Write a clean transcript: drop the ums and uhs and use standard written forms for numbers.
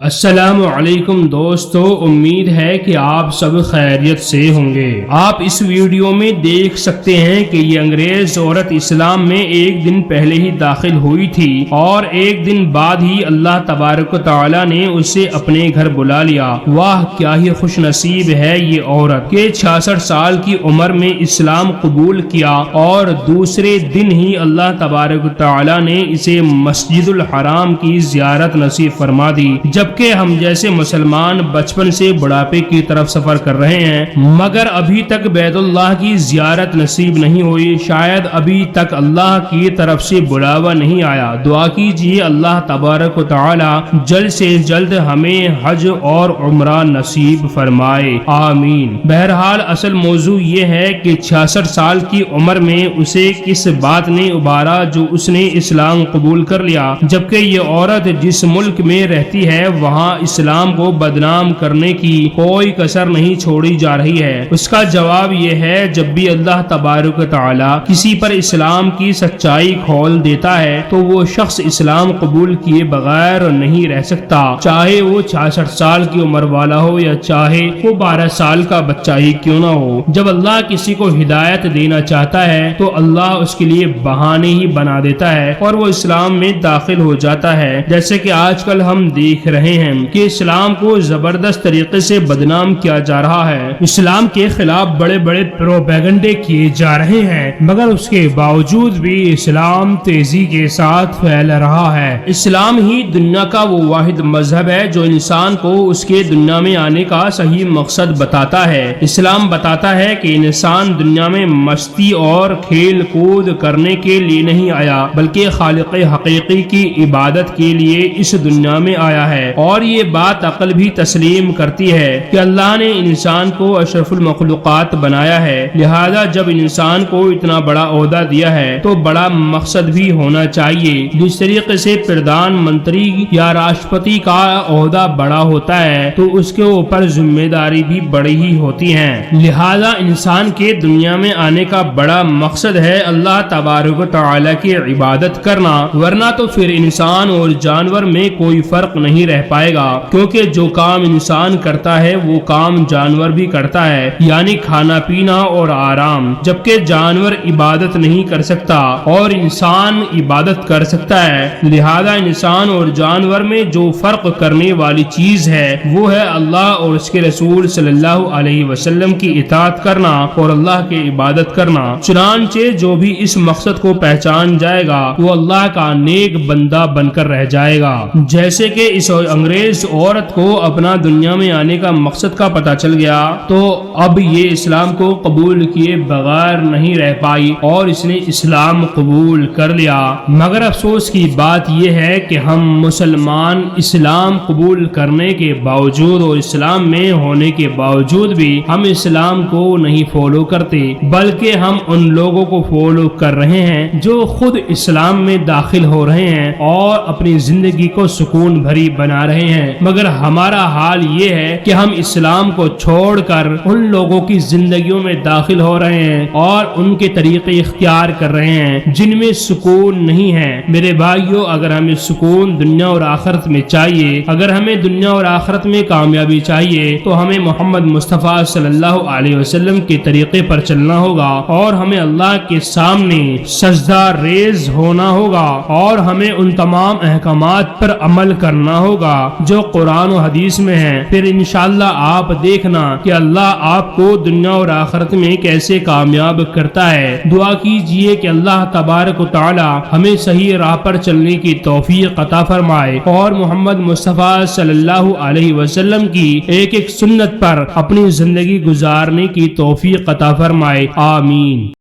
السلام علیکم دوستو، امید ہے کہ آپ سب خیریت سے ہوں گے۔ آپ اس ویڈیو میں دیکھ سکتے ہیں کہ یہ انگریز عورت اسلام میں ایک دن پہلے ہی داخل ہوئی تھی اور ایک دن بعد ہی اللہ تبارک و تعالی نے اسے اپنے گھر بلا لیا۔ واہ، کیا ہی خوش نصیب ہے یہ عورت کہ 66 سال کی عمر میں اسلام قبول کیا اور دوسرے دن ہی اللہ تبارک و تعالی نے اسے مسجد الحرام کی زیارت نصیب فرما دی۔ جبکہ ہم جیسے مسلمان بچپن سے بڑھاپے کی طرف سفر کر رہے ہیں مگر ابھی تک بیت اللہ کی زیارت نصیب نہیں ہوئی، شاید ابھی تک اللہ کی طرف سے بلاوا نہیں آیا۔ دعا کیجیے اللہ تبارک و تعالی جلد سے جلد ہمیں حج اور عمرہ نصیب فرمائے، آمین۔ بہرحال اصل موضوع یہ ہے کہ 66 سال کی عمر میں اسے کس بات نے ابھارا جو اس نے اسلام قبول کر لیا، جبکہ یہ عورت جس ملک میں رہتی ہے وہاں اسلام کو بدنام کرنے کی کوئی کسر نہیں چھوڑی جا رہی ہے۔ اس کا جواب یہ ہے، جب بھی اللہ تبارک و تعالی کسی پر اسلام کی سچائی کھول دیتا ہے تو وہ شخص اسلام قبول کیے بغیر نہیں رہ سکتا، چاہے وہ 66 سال کی عمر والا ہو یا چاہے وہ 12 سال کا بچہ ہی کیوں نہ ہو۔ جب اللہ کسی کو ہدایت دینا چاہتا ہے تو اللہ اس کے لیے بہانے ہی بنا دیتا ہے اور وہ اسلام میں داخل ہو جاتا ہے، جیسے کہ آج کل ہم دیکھ رہے ہیں کہ اسلام کو زبردست طریقے سے بدنام کیا جا رہا ہے، اسلام کے خلاف بڑے بڑے پروپیگنڈے کیے جا رہے ہیں، مگر اس کے باوجود بھی اسلام تیزی کے ساتھ پھیل رہا ہے۔ اسلام ہی دنیا کا وہ واحد مذہب ہے جو انسان کو اس کے دنیا میں آنے کا صحیح مقصد بتاتا ہے۔ اسلام بتاتا ہے کہ انسان دنیا میں مستی اور کھیل کود کرنے کے لیے نہیں آیا بلکہ خالق حقیقی کی عبادت کے لیے اس دنیا میں آیا ہے، اور یہ بات عقل بھی تسلیم کرتی ہے کہ اللہ نے انسان کو اشرف المخلوقات بنایا ہے، لہذا جب انسان کو اتنا بڑا عہدہ دیا ہے تو بڑا مقصد بھی ہونا چاہیے۔ جس طریقے سے پردھان منتری یا راشٹرپتی کا عہدہ بڑا ہوتا ہے تو اس کے اوپر ذمہ داری بھی بڑی ہی ہوتی ہے، لہذا انسان کے دنیا میں آنے کا بڑا مقصد ہے اللہ تبارک و تعالی کی عبادت کرنا، ورنہ تو پھر انسان اور جانور میں کوئی فرق نہیں رہ پائے گا، کیونکہ جو کام انسان کرتا ہے وہ کام جانور بھی کرتا ہے، یعنی کھانا پینا اور آرام، جبکہ جانور عبادت نہیں کر سکتا اور انسان عبادت کر سکتا ہے، لہذا انسان اور جانور میں جو فرق کرنے والی چیز ہے وہ ہے اللہ اور اس کے رسول صلی اللہ علیہ وسلم کی اطاعت کرنا اور اللہ کی عبادت کرنا۔ چنانچہ جو بھی اس مقصد کو پہچان جائے گا وہ اللہ کا نیک بندہ بن کر رہ جائے گا۔ جیسے کہ اس انگریز عورت کو اپنا دنیا میں آنے کا مقصد کا پتہ چل گیا تو اب یہ اسلام کو قبول کیے بغیر نہیں رہ پائی اور اس نے اسلام قبول کر لیا، مگر افسوس کی بات یہ ہے کہ ہم مسلمان اسلام قبول کرنے کے باوجود اور اسلام میں ہونے کے باوجود بھی ہم اسلام کو نہیں فالو کرتے، بلکہ ہم ان لوگوں کو فالو کر رہے ہیں جو خود اسلام میں داخل ہو رہے ہیں اور اپنی زندگی کو سکون بھری بنا رہے ہیں، مگر ہمارا حال یہ ہے کہ ہم اسلام کو چھوڑ کر ان لوگوں کی زندگیوں میں داخل ہو رہے ہیں اور ان کے طریقے اختیار کر رہے ہیں جن میں سکون نہیں ہے۔ میرے بھائیوں، اگر ہمیں سکون دنیا اور آخرت میں چاہیے، اگر ہمیں دنیا اور آخرت میں کامیابی چاہیے تو ہمیں محمد مصطفیٰ صلی اللہ علیہ وسلم کے طریقے پر چلنا ہوگا اور ہمیں اللہ کے سامنے سجدہ ریز ہونا ہوگا اور ہمیں ان تمام احکامات پر عمل کرنا ہوگا جو قرآن و حدیث میں ہیں، پھر انشاءاللہ آپ دیکھنا کہ اللہ آپ کو دنیا اور آخرت میں کیسے کامیاب کرتا ہے۔ دعا کیجئے کہ اللہ تبارک و تعالی ہمیں صحیح راہ پر چلنے کی توفیق عطا فرمائے اور محمد مصطفیٰ صلی اللہ علیہ وسلم کی ایک ایک سنت پر اپنی زندگی گزارنے کی توفیق عطا فرمائے، آمین۔